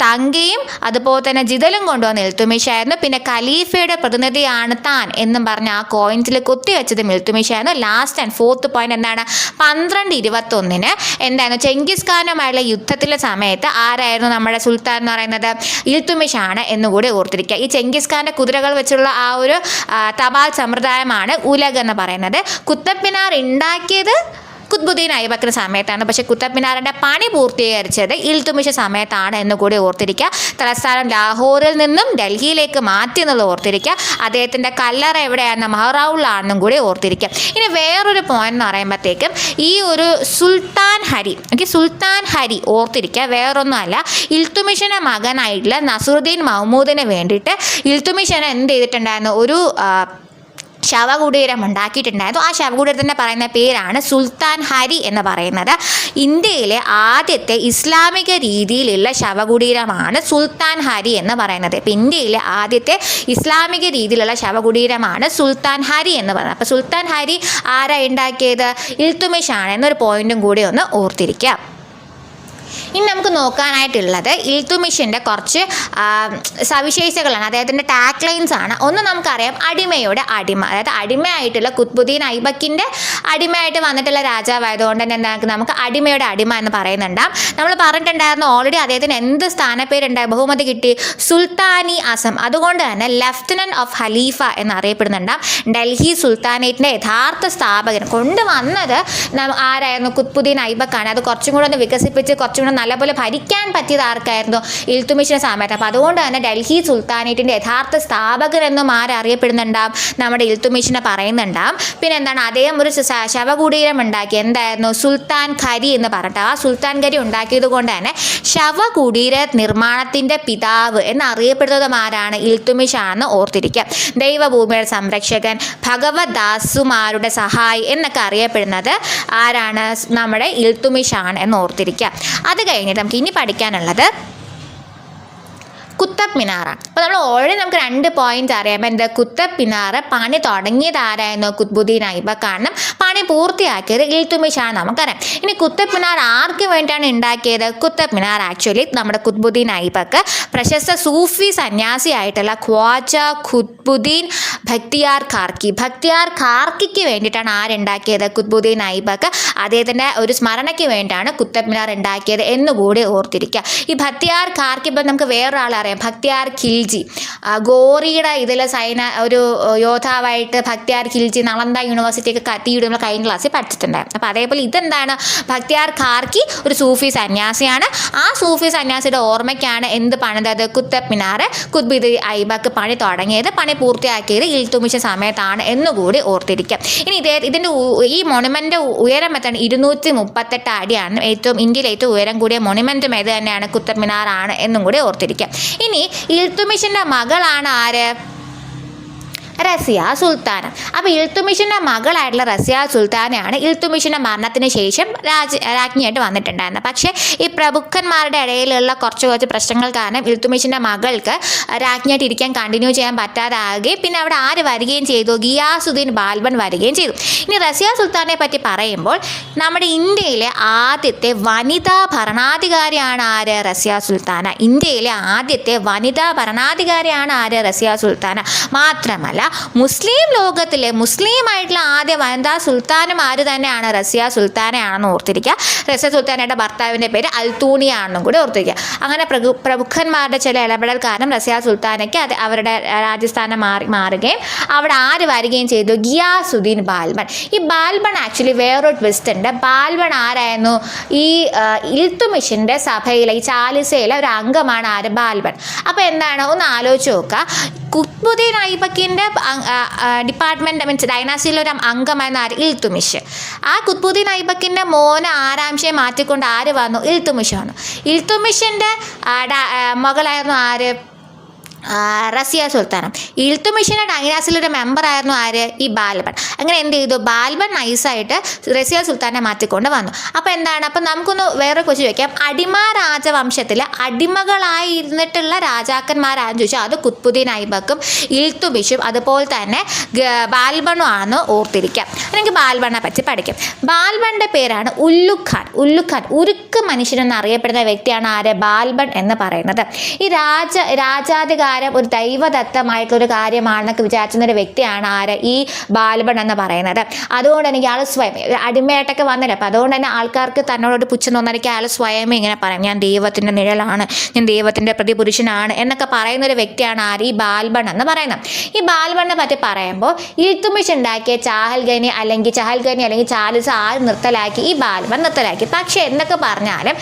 Speaker 1: തങ്കയും അതുപോലെ തന്നെ ജിതലും കൊണ്ടുവന്ന ഇൽത്തുമിഷായിരുന്നു. പിന്നെ ഖലീഫയുടെ പ്രതിനിധിയാണ് താൻ എന്നും പറഞ്ഞ് ആ കോയിൻസിൽ കുത്തിവെച്ചതും ഇൽത്തുമിഷായിരുന്നു. Last and 4th point 1221 Genghis ഖാനുമായുള്ള യുദ്ധത്തിലെ സമയത്ത് ആരായിരുന്നു നമ്മുടെ സുൽത്താൻ എന്ന് പറയുന്നത്? ഇൽത്തുമിഷ് ആണ് എന്നുകൂടി ഓർത്തിരിക്കുക. ഈ ചെങ്കിസ് ഖാൻ്റെ കുതിരകൾ വെച്ചുള്ള ആ ഒരു തപാൽ സമ്പ്രദായമാണ് ഉലഗ് എന്ന് പറയുന്നത്. കുത്തബ് മിനാർ ഉണ്ടാക്കിയത് കുത്ബുദ്ദീൻ ഐബക്കിൻ്റെ സമയത്താണ്. പക്ഷേ കുത്തബ് മിനാറിൻ്റെ പണി പൂർത്തീകരിച്ചത് ഇൽത്തുമിഷ് സമയത്താണ് എന്നുകൂടി ഓർത്തിരിക്കുക. തലസ്ഥാനം ലാഹോറിൽ നിന്നും ഡൽഹിയിലേക്ക് മാറ്റി എന്നുള്ളത് ഓർത്തിരിക്കുക. അദ്ദേഹത്തിൻ്റെ കല്ലറ എവിടെയാണെന്ന് മഹ്റൗളിലാണെന്നും കൂടി ഓർത്തിരിക്കുക. ഇനി വേറൊരു പോയിന്റ് എന്ന് പറയുമ്പോഴത്തേക്കും ഈ ഒരു സുൽത്താൻ ഹരി ഓർത്തിരിക്കുക. വേറൊന്നുമല്ല, ഇൽത്തുമിഷിൻ്റെ മകനായിട്ടുള്ള നസറുദ്ദീൻ മഹ്മൂദിന് വേണ്ടിയിട്ട് ഇൽത്തുമിഷിനെ എന്ത് ചെയ്തിട്ടുണ്ടായിരുന്നു? ഒരു ശവകുടീരം ഉണ്ടാക്കിയിട്ടുണ്ടായിരുന്നു. ആ ശവകുടീരത്തിൻ്റെ പറയുന്ന പേരാണ് സുൽത്താൻ ഹരി എന്ന് പറയുന്നത്. ഇന്ത്യയിലെ ആദ്യത്തെ ഇസ്ലാമിക രീതിയിലുള്ള ശവകുടീരമാണ് സുൽത്താൻ ഹരി എന്ന് പറയുന്നത്. ഇപ്പം ഇന്ത്യയിലെ ആദ്യത്തെ ഇസ്ലാമിക രീതിയിലുള്ള ശവകുടീരമാണ് സുൽത്താൻ ഹരി എന്ന് പറയുന്നത്. അപ്പോൾ സുൽത്താൻ ഹരി ആരാ ഉണ്ടാക്കിയത്? ഇൽത്തുമിഷ് ആണ് എന്നൊരു പോയിന്റും കൂടി ഒന്ന് ഓർത്തിരിക്കുക. ഇനി നമുക്ക് നോക്കാനായിട്ടുള്ളത് ഇൽത്തുമിഷിൻ്റെ കുറച്ച് സവിശേഷതകളാണ്, അദ്ദേഹത്തിൻ്റെ ടാഗ് ലൈൻസ് ആണ്. ഒന്ന് നമുക്കറിയാം, അടിമയുടെ അടിമ. അതായത് അടിമയായിട്ടുള്ള കുത്ബുദ്ദീൻ ഐബക്കിൻ്റെ അടിമയായിട്ട് വന്നിട്ടുള്ള രാജാവായതുകൊണ്ട് തന്നെ നമുക്ക് അടിമയുടെ അടിമ എന്ന് പറയുന്നുണ്ടാവും. നമ്മൾ പറഞ്ഞിട്ടുണ്ടായിരുന്നു ഓൾറെഡി അദ്ദേഹത്തിന് എന്ത് സ്ഥാനപ്പേരുണ്ടായി? ബഹുമതി കിട്ടി, സുൽത്താനി അസം. അതുകൊണ്ട് തന്നെ ലെഫ്റ്റനന്റ് ഓഫ് ഖലീഫ എന്നറിയപ്പെടുന്നുണ്ടാവും. ഡൽഹി സുൽത്താനേറ്റിൻ്റെ യഥാർത്ഥ സ്ഥാപകൻ കൊണ്ടുവന്നത് ആരായിരുന്നു? കുത്ബുദ്ദീൻ ഐബക്കാണ്. അത് കുറച്ചും കൂടെ ഒന്ന് വികസിപ്പിച്ച് കുറച്ചും കൂടെ നല്ലപോലെ ഭരിക്കാൻ പറ്റിയത് ആർക്കായിരുന്നു? ഇൽത്തുമിഷിൻ്റെ സമയത്ത്. അപ്പോൾ അതുകൊണ്ട് തന്നെ ഡൽഹി സുൽത്താനേറ്റിൻ്റെ യഥാർത്ഥ സ്ഥാപകരെന്നും ആരറിയപ്പെടുന്നുണ്ടാവും? നമ്മുടെ ഇൽത്തുമിഷിനെ പറയുന്നുണ്ടാവും. പിന്നെ അദ്ദേഹം ഒരു ശവകുടീരം ഉണ്ടാക്കി. എന്തായിരുന്നു? സുൽത്താൻ ഖരി എന്ന് പറഞ്ഞിട്ട്. ആ സുൽത്താൻ ഖരി ഉണ്ടാക്കിയത് കൊണ്ട് തന്നെ ശവകുടീര നിർമ്മാണത്തിൻ്റെ പിതാവ് എന്നറിയപ്പെടുന്നതും ആരാണ്? ഇൽത്തുമിഷ് ആണെന്ന് ഓർത്തിരിക്കുക. ദൈവഭൂമിയുടെ സംരക്ഷകൻ, ഭഗവദാസുമാരുടെ സഹായി എന്നൊക്കെ അറിയപ്പെടുന്നത് ആരാണ്? നമ്മുടെ ഇൽത്തുമിഷ് ആണ് എന്ന് ഓർത്തിരിക്കുക. അത് കഴിഞ്ഞിട്ട് നമുക്ക് ഇനി പഠിക്കാനുള്ളത് കുത്തബ് മിനാറാണ്. അപ്പോൾ നമ്മൾ ഓൾറെഡി നമുക്ക് 2 പോയിന്റ് അറിയാം. കുത്തബ് മിനാർ പണി തുടങ്ങിയത് ആരായിരുന്നു? കുത്ബുദ്ദീൻ ഐബക്കാണ്. പണി പൂർത്തിയാക്കിയത് ഇൽത്തുമിഷ് ആണ് നമുക്കറിയാം. ഇനി കുത്തബ് മിനാർ ആർക്ക് വേണ്ടിയാണ് ഉണ്ടാക്കിയത്? കുത്തബ് മിനാർ ആക്ച്വലി നമ്മുടെ കുത്ബുദ്ദീൻ ഐബക്ക് പ്രശസ്ത സൂഫി സന്യാസിയായിട്ടുള്ള ഖ്വാജ ഖുത്ബുദ്ദീൻ ഭക്തിയാർ ഖാർക്കിക്ക് വേണ്ടിയിട്ടാണ് ആരുണ്ടാക്കിയത്? കുത്ബുദ്ദീൻ ഐബക്ക്. അദ്ദേഹത്തിൻ്റെ ഒരു സ്മരണയ്ക്ക് വേണ്ടിയാണ് കുത്തബ് മിനാർ ഉണ്ടാക്കിയത് എന്നുകൂടി ഓർത്തിരിക്കുക. ഈ ഭക്തിയാർ ഖാർക്കി ഇപ്പം നമുക്ക് വേറൊരാളെ അറിയാം, ഭക്തിയാർ ഖിൽജി. ഗോറിയുടെ ഇതിൽ ഒരു യോദ്ധാവായിട്ട് ഭക്തിയാർ ഖിൽജി നളന്ദ യൂണിവേഴ്സിറ്റിയൊക്കെ നമ്മൾ കഴിഞ്ഞ ക്ലാസ്സിൽ പഠിച്ചിട്ടുണ്ടായിരുന്നു. അപ്പോൾ അതേപോലെ ഇതെന്താണ്? ഭക്തിയാർ ഖാർക്കി ഒരു സൂഫി സന്യാസിയാണ്. ആ സൂഫി സന്യാസിയുടെ ഓർമ്മയ്ക്കാണ് എന്ത് പണിതത്? കുത്തബ് മിനാർ കുത്ബുദ്ദീൻ ഐബക്ക് പണി തുടങ്ങിയത്, പണി പൂർത്തിയാക്കിയത് ഇൽത്തുമിഷ് സമയത്താണ് എന്നുകൂടി ഓർത്തിരിക്കുക. ഇനി ഇതിൻ്റെ ഈ മോണുമെൻ്റ് ഉയരം എത്താണ്? 238 അടിയാണ്. ഇന്ത്യയിലെ ഏറ്റവും ഉയരം കൂടിയ മോണുമെൻറ്റും ഏത് തന്നെയാണ്? കുത്തബ് മിനാർ ആണ് എന്നും കൂടി ഓർത്തിരിക്കുക. ഇനി ഇൽത്തുമിഷിൻ്റെ മകളാണ് ആര്? റസിയ സുൽത്താന. അപ്പോൾ ഇൽത്തുമിഷിൻ്റെ മകളായിട്ടുള്ള റസിയ സുൽത്താനയാണ് ഇൽത്തുമിഷിൻ്റെ മരണത്തിന് ശേഷം രാജ്ഞിയായിട്ട് വന്നിട്ടുണ്ടായിരുന്നത്. പക്ഷേ ഈ പ്രഭുക്കന്മാരുടെ ഇടയിലുള്ള കുറച്ച് പ്രശ്നങ്ങൾ കാരണം ഇൽത്തുമിഷിൻ്റെ മകൾക്ക് രാജ്ഞിയായിട്ട് ഇരിക്കാൻ കണ്ടിന്യൂ ചെയ്യാൻ പറ്റാതാകുകയും പിന്നെ അവിടെ ആര് വരികയും ചെയ്തു, ഗിയാസുദ്ദീൻ ബാൽബൺ വരികയും ചെയ്തു. ഇനി റസിയ സുൽത്താനെ പറ്റി പറയുമ്പോൾ നമ്മുടെ ഇന്ത്യയിലെ ആദ്യത്തെ വനിതാ ഭരണാധികാരിയാണ് ആര്, റസിയ സുൽത്താന. ഇന്ത്യയിലെ ആദ്യത്തെ വനിതാ ഭരണാധികാരിയാണ് ആര്, റസിയ സുൽത്താന. മാത്രമല്ല മുസ്ലിം ലോകത്തിലെ മുസ്ലിമായിട്ടുള്ള ആദ്യ വനിതാ സുൽത്താനും ആര് തന്നെയാണ്, റസിയ സുൽത്താനയാണെന്ന് ഓർത്തിരിക്കുക. റസിയ സുൽത്താനയുടെ ഭർത്താവിൻ്റെ പേര് അൽത്തൂണിയാണെന്നും കൂടി ഓർത്തിരിക്കുക. അങ്ങനെ പ്രമുഖന്മാരുടെ ചില ഇടപെടൽ കാരണം റസിയ സുൽത്താനയ്ക്ക് അത് അവരുടെ രാജസ്ഥാനം മാറുകയും അവിടെ ആര് വരികയും ചെയ്തു, ഗിയാസുദ്ദീൻ ബാൽബൺ. ഈ ബാൽബൺ ആക്ച്വലി വേറൊരു ട്വിസ്റ്റ് ഉണ്ട്. ബാൽബൺ ആരായിരുന്നു, ഈ ഇൽത്തുമിഷിൻ്റെ സഭയിലെ ഈ ചാലിസയിലെ ഒരു അംഗമാണ് ആര്, ബാൽബൺ. അപ്പോൾ എന്താണ്, ഒന്ന് ആലോചിച്ച് നോക്കുക. കുത്ബുദ്ദീൻ ഐബക്കിൻ്റെ ഡിപ്പാർട്ട്മെൻറ്റ് മീൻസ് ഡൈനാസിയിലെ ഒരു അംഗമായിരുന്നു ആര്, ഇൽത്തുമിഷ്. ആ കുത്ബുദ്ദീൻ ഐബക്കിൻ്റെ മോനെ ആരാംശയെ മാറ്റിക്കൊണ്ട് ആര് വന്നു, ഇൽത്തുമിഷ് വന്നു. ഇൽത്തുമിഷിൻ്റെ മകളായിരുന്നു ആര്, റസിയ സുൽത്താനം. ഇൽത്തുമിഷിൻ്റെ ഡൈനാസിലൊരു മെമ്പറായിരുന്നു ആര്, ഈ ബാൽബൺ. അങ്ങനെ എന്ത് ചെയ്തു, ബാൽബൺ നൈസായിട്ട് റസിയ സുൽത്താനെ മാറ്റിക്കൊണ്ട് വന്നു. അപ്പോൾ എന്താണ്, അപ്പം നമുക്കൊന്ന് വേറെ ക്വസ്റ്റ്യൻ ചോദിക്കാം. അടിമ രാജവംശത്തിൽ അടിമകളായിരുന്നിട്ടുള്ള രാജാക്കന്മാരാണെന്ന് ചോദിച്ചാൽ അത് കുത്ബുദ്ദീൻ ഐബക്കും ഇൽത്തുമിഷും അതുപോലെ തന്നെ ബാൽബണും ആണെന്ന് ഓർത്തിരിക്കാം. എനിക്ക് ബാൽബണിനെ പറ്റി പഠിക്കാം. ബാൽബണിൻ്റെ പേരാണ് ഉല്ലുഖാൻ. ഉരുക്ക് മനുഷ്യൻ എന്നറിയപ്പെടുന്ന വ്യക്തിയാണ് ആര്, ബാൽബൺ എന്ന് പറയുന്നത്. ഈ രാജാധികാരം ഒരു ദൈവദത്തമായിട്ടുള്ളൊരു കാര്യമാണെന്നൊക്കെ വിചാരിച്ചിരുന്നൊരു വ്യക്തിയാണ് ആര്, ഈ ബാൽബൺ എന്ന് പറയുന്നത്. അതുകൊണ്ട് എനിക്ക് ആൾ സ്വയം അടിമയായിട്ടൊക്കെ വന്നില്ല. അപ്പോൾ അതുകൊണ്ട് തന്നെ ആൾക്കാർക്ക് തന്നോടൊരു പുച്ഛം തോന്നാനിക്ക് ആൾ സ്വയമേ ഇങ്ങനെ പറയും, ഞാൻ ദൈവത്തിൻ്റെ നിഴലാണ്, ഞാൻ ദൈവത്തിൻ്റെ പ്രതിപുരുഷനാണ് എന്നൊക്കെ പറയുന്നൊരു വ്യക്തിയാണ് ആര്, ഈ ബാൽബൺ എന്ന് പറയുന്നത്. ഈ ബാൽബണിനെ പറ്റി പറയുമ്പോൾ ഇൽത്തുമിഷ് ഉണ്ടാക്കിയ ചഹൽഗനി അല്ലെങ്കിൽ ചാലിസ ആര് നിർത്തലാക്കി, ഈ ബാൽബൺ നിർത്തലാക്കി. പക്ഷേ എന്തൊക്കെ പറഞ്ഞാലും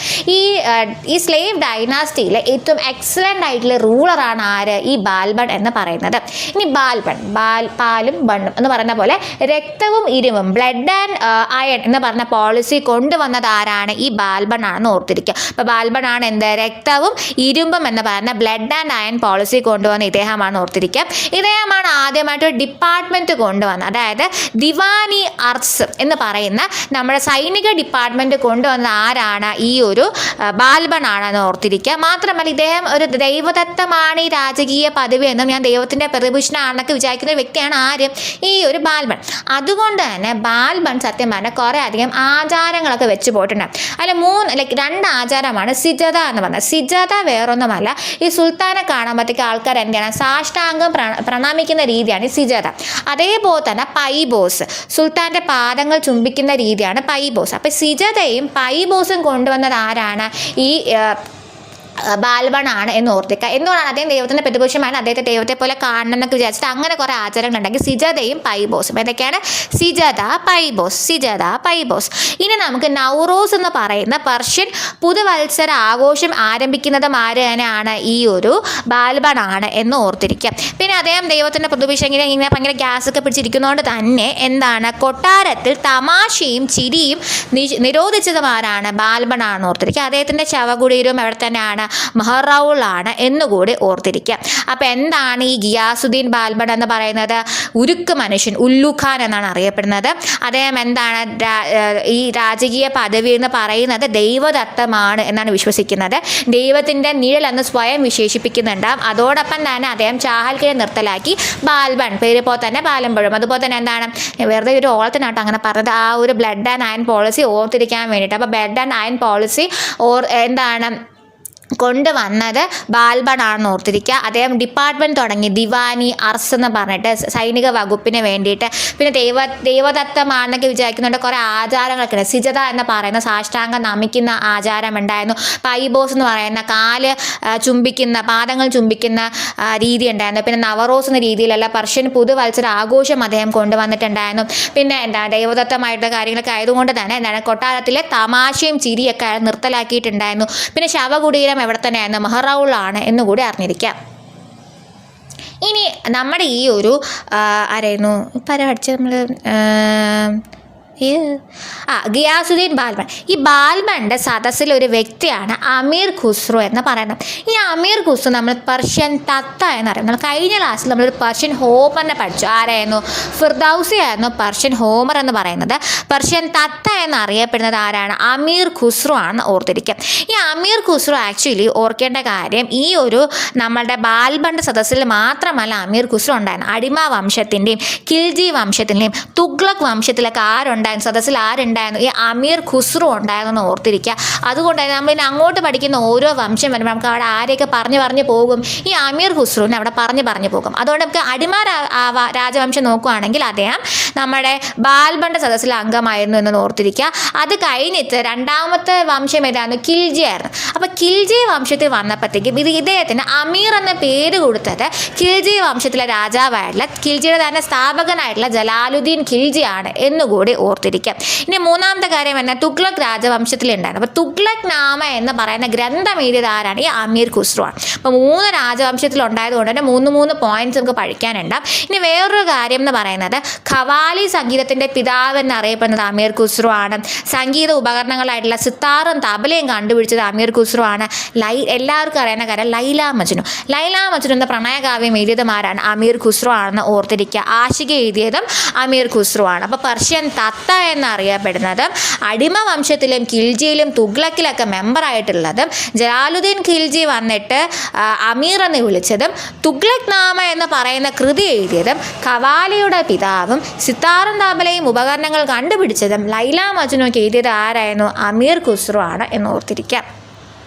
Speaker 1: ഈ സ്ലേവ് ഡൈനാസ്റ്റിയിലെ ഏറ്റവും എക്സലൻ്റ് ആയിട്ടുള്ള റൂളറാണ് ആര്, ഈ ബാൽബൺ എന്ന് പറയുന്നത്. ഇനി പാലും ബണ്ണും എന്ന് പറയുന്ന പോലെ രക്തവും ഇരുമ്പും ബ്ലഡ് ആൻഡ് അയൺ എന്ന് പറഞ്ഞ പോളിസി കൊണ്ടുവന്നത് ആരാണ്, ഈ ബാൽബൺ ആണെന്ന് ഓർത്തിരിക്കുക. അപ്പോൾ ബാൽബൺ ആണ് എന്ത്, രക്തവും ഇരുമ്പും എന്ന് പറയുന്ന ബ്ലഡ് ആൻഡ് അയൺ പോളിസി കൊണ്ടുവന്ന ഇദ്ദേഹമാണ് ഓർത്തിരിക്കുക. ഇദ്ദേഹമാണ് ആദ്യമായിട്ട് ഒരു ഡിപ്പാർട്ട്മെൻറ്റ് കൊണ്ടുവന്നത്. അതായത് ദിവാനി അർസ് എന്ന് പറയുന്ന നമ്മുടെ സൈനിക ഡിപ്പാർട്ട്മെൻറ്റ് കൊണ്ടുവന്നത് ആരാണ്, ഈ ഒരു ബാൽബൺ ആണെന്ന് ഓർത്തിരിക്കുക. മാത്രമല്ല ഇദ്ദേഹം ഒരു ദൈവദത്തമാണ് ഈ രാജകീയ പദവി എന്നും ഞാൻ ദൈവത്തിൻ്റെ പ്രതിപുരുഷനാണെന്നൊക്കെ വിചാരിക്കുന്ന ഒരു വ്യക്തിയാണ് ആര്, ഈ ഒരു ബാൽബൺ. അതുകൊണ്ട് തന്നെ ബാൽബൺ സത്യം പറഞ്ഞാൽ കുറേ അധികം ആചാരങ്ങളൊക്കെ വെച്ച് പോയിട്ടുണ്ട്. അതിൽ 2 ആചാരമാണ് സിജത എന്ന് പറഞ്ഞത്. സിജത വേറൊന്നുമല്ല, ഈ സുൽത്താനെ കാണുമ്പോഴത്തേക്ക് ആൾക്കാർ എന്താണ് സാഷ്ടാംഗം പ്രണാമിക്കുന്ന രീതിയാണ് ഈ സിജത. അതേപോലെ തന്നെ പൈബോസ്, സുൽത്താൻ്റെ പാദങ്ങൾ ചുംബിക്കുന്ന രീതിയാണ് പൈബോസ്. അപ്പോൾ സിജതയും പൈബോസും കൊണ്ടുവന്നത് ആരാണ്, ഈ ബാൽബൺ ആണ് എന്ന് ഓർത്തിക്കുക. എന്തുകൊണ്ടാണ്, അദ്ദേഹം ദൈവത്തിൻ്റെ പ്രതിപുരുഷമാണ്, അദ്ദേഹത്തെ ദൈവത്തെ പോലെ കാണണം എന്നൊക്കെ വിചാരിച്ചിട്ട് അങ്ങനെ കുറേ ആചാരങ്ങളുണ്ടെങ്കിൽ സിജതയും പൈബോസും. ഏതൊക്കെയാണ്, സിജത പൈബോസ്. ഇനി നമുക്ക് നൗറോസ് എന്ന് പറയുന്ന പെർഷ്യൻ പുതുവത്സര ആഘോഷം ആരംഭിക്കുന്നതും ആര് തന്നെയാണ്, ഈ ഒരു ബാൽബൺ ആണ് എന്ന് ഓർത്തിരിക്കുക. പിന്നെ അദ്ദേഹം ദൈവത്തിൻ്റെ പ്രതിപുരുഷൻ ഇങ്ങനെ ഭയങ്കര ഗ്യാസൊക്കെ പിടിച്ചിരിക്കുന്നതുകൊണ്ട് തന്നെ എന്താണ്, കൊട്ടാരത്തിൽ തമാശയും ചിരിയും നിരോധിച്ചതും ആരാണ്, ബാൽബൺ ആണെന്ന് ഓർത്തിരിക്കുക. അദ്ദേഹത്തിൻ്റെ ശവകുടീരവും എവിടെ തന്നെയാണ്, മെഹ്റൗളാണ് എന്നുകൂടി ഓർത്തിരിക്കുക. അപ്പോൾ എന്താണ് ഈ ഗിയാസുദ്ദീൻ ബാൽബൺ എന്ന് പറയുന്നത്, ഉരുക്ക് മനുഷ്യൻ, ഉല്ലുഖാൻ എന്നാണ് അറിയപ്പെടുന്നത്. അദ്ദേഹം എന്താണ്, ഈ രാജകീയ പദവി എന്ന് പറയുന്നത് ദൈവദത്തമാണ് എന്നാണ് വിശ്വസിക്കുന്നത്. ദൈവത്തിൻ്റെ നിഴൽ എന്ന് സ്വയം വിശേഷിപ്പിക്കുന്നുണ്ടാവും. അതോടൊപ്പം തന്നെ അദ്ദേഹം ചാഹൽഗനി നിർത്തലാക്കി ബാൽബൺ, പേര് പോലെ തന്നെ പാലമ്പഴും. അതുപോലെ തന്നെ എന്താണ്, വെറുതെ ഒരു ഓളത്തിനാട്ടോ അങ്ങനെ പറഞ്ഞത്, ആ ഒരു ബ്ലഡ് ആൻഡ് അയൺ പോളിസി ഓർത്തിരിക്കാൻ വേണ്ടിയിട്ട്. അപ്പോൾ ബ്ലഡ് ആൻഡ് അയൺ പോളിസി എന്താണ് കൊണ്ടുവന്നത് ബാൽബൺ ആണെന്ന് ഓർത്തിരിക്കുക. അദ്ദേഹം ഡിപ്പാർട്ട്മെൻറ്റ് തുടങ്ങി, ദിവാനി അർസ് എന്ന് പറഞ്ഞിട്ട് സൈനിക വകുപ്പിന് വേണ്ടിയിട്ട്. പിന്നെ ദൈവദത്തമാണെന്നൊക്കെ വിചാരിക്കുന്നുണ്ട് കുറേ ആചാരങ്ങളൊക്കെ ഉണ്ട്. സിജത എന്ന് പറയുന്ന സാഷ്ടാംഗം നമിക്കുന്ന ആചാരം ഉണ്ടായിരുന്നു. പൈബോസ് എന്ന് പറയുന്ന പാദങ്ങൾ ചുംബിക്കുന്ന രീതി ഉണ്ടായിരുന്നു. പിന്നെ നവറോസ് എന്ന രീതിയിലുള്ള പെർഷ്യൻ പുതുവത്സര ആഘോഷം അദ്ദേഹം കൊണ്ടുവന്നിട്ടുണ്ടായിരുന്നു. പിന്നെ ദൈവദത്തമായിട്ടുള്ള കാര്യങ്ങളൊക്കെ ആയതുകൊണ്ട് തന്നെ കൊട്ടാരത്തിലെ തമാശയും ചിരിയൊക്കെ നിർത്തലാക്കിയിട്ടുണ്ടായിരുന്നു. പിന്നെ ശവകുടീരം എവിടെ തന്നെയായിരുന്നു, മെഹ്റൗളാണ് എന്നുകൂടി അറിഞ്ഞിരിക്കാം. ഇനി നമ്മുടെ ഈ ഒരു ആരായിരുന്നു പഠിച്ച നമ്മൾ ഗിയാസുദ്ദീൻ ബാൽബൺ. ഈ ബാൽബണിൻ്റെ സദസ്സിൽ ഒരു വ്യക്തിയാണ് അമീർ ഖുസ്രു എന്ന് പറയുന്നത്. ഈ അമീർ ഖുസ്രു നമ്മൾ പെർഷ്യൻ തത്ത എന്നറിയാം. നമ്മൾ കഴിഞ്ഞ ക്ലാസ്സിൽ നമ്മളൊരു പെർഷ്യൻ ഹോമറിനെ പഠിച്ചു. ആരായിരുന്നു? ഫിർദൗസി ആയിരുന്നു പെർഷ്യൻ ഹോമർ എന്ന് പറയുന്നത്. പെർഷ്യൻ തത്ത എന്നറിയപ്പെടുന്നത് ആരാണ്? അമീർ ഖുസ്രു ആണെന്ന് ഓർത്തിരിക്കുക. ഈ അമീർ ഖുസ്രു ആക്ച്വലി ഓർക്കേണ്ട കാര്യം, ഈ ഒരു നമ്മളുടെ ബാൽബണിൻ്റെ സദസ്സിൽ മാത്രമല്ല അമീർ ഖുസ്രു ഉണ്ടായിരുന്നു. അടിമ വംശത്തിൻ്റെയും ഖിൽജി വംശത്തിൻ്റെയും തുഗ്ലക് വംശത്തിലൊക്കെ ആരുണ്ടായിരുന്നു? സദസ്സിൽ ആരുണ്ടായിരുന്നു? ഈ അമീർ ഖുസ്രു ഉണ്ടായിരുന്നു ഓർത്തിരിക്കുക. അതുകൊണ്ട് തന്നെ നമ്മൾ ഇനി അങ്ങോട്ട് പഠിക്കുന്ന ഓരോ വംശം വരുമ്പോൾ നമുക്ക് അവിടെ ആരെയൊക്കെ പറഞ്ഞു പോകും? ഈ അമീർ ഖുസ്രുവിനെ അവിടെ പറഞ്ഞു പോകും. അതുകൊണ്ട് നമുക്ക് അടിമ രാജവംശം നോക്കുകയാണെങ്കിൽ അദ്ദേഹം നമ്മുടെ ബാൽബണിൻ്റെ സദസ്സിൽ അംഗമായിരുന്നു എന്ന് ഓർത്തിരിക്കുക. അത് കഴിഞ്ഞിട്ട് രണ്ടാമത്തെ വംശം ഏതായിരുന്നു? ഖിൽജി ആയിരുന്നു. അപ്പോൾ ഖിൽജി വംശത്തിൽ വന്നപ്പോഴത്തേക്കും ഇദ്ദേഹത്തിന് അമീർ എന്ന പേര് കൊടുത്തത് ഖിൽജി വംശത്തിലെ രാജാവായിട്ടുള്ള ഖിൽജിയുടെ തന്നെ സ്ഥാപകനായിട്ടുള്ള ജലാലുദ്ദീൻ ഖിൽജിയാണ് എന്നുകൂടി ഓർത്തിരിക്കാം. ഇനി മൂന്നാമത്തെ കാര്യം തന്നെ തുഗ്ലക് രാജവംശത്തിലുണ്ടായിരുന്നു. അപ്പോൾ തുഗ്ലക് നാമ എന്ന് പറയുന്ന ഗ്രന്ഥം എഴുതിയത് ആരാണ്? ഈ അമീർ ഖുസ്രു ആണ്. അപ്പോൾ 3 രാജവംശത്തിലുണ്ടായതുകൊണ്ട് തന്നെ 3 പോയിന്റ്സ് നമുക്ക് പഠിക്കാനുണ്ട്. ഇനി വേറൊരു കാര്യം എന്ന് പറയുന്നത്, ഖവാലി സംഗീതത്തിൻ്റെ പിതാവ് എന്നറിയപ്പെടുന്നത് അമീർ ഖുസ്രു ആണ്. സംഗീത ഉപകരണങ്ങളായിട്ടുള്ള സിത്താറും തബലയും കണ്ടുപിടിച്ചത് അമീർ ഖുസ്രു ആണ്. എല്ലാവർക്കും അറിയുന്ന കാര്യം ലൈല മജ്നു എന്ന പ്രണയകാവ്യം എഴുതിയതും ആരാണ്? അമീർ ഖുസ്രു ആണെന്ന് ഓർത്തിരിക്കുക. ആശിക എഴുതിയതും അമീർ ഖുസ്രു ആണ്. അപ്പോൾ പെർഷ്യൻ തത്ത എന്നറിയപ്പെടുന്നതും അടിമ വംശത്തിലും ഖിൽജിയിലും തുഗ്ലക്കിലൊക്കെ മെമ്പറായിട്ടുള്ളതും ജലാലുദ്ദീൻ ഖിൽജി വന്നിട്ട് അമീർ എന്ന് വിളിച്ചതും തുഗ്ലക് നാമ എന്ന് പറയുന്ന കൃതി എഴുതിയതും ഖവാലിയുടെ പിതാവും സിത്താറും തബലയും ഉപകരണങ്ങൾ കണ്ടുപിടിച്ചതും ലൈല മജ്നുക്ക് എഴുതിയത് ആരായിരുന്നു? അമീർ ഖുസ്രു ആണ് എന്ന് ഓർത്തിരിക്കാം.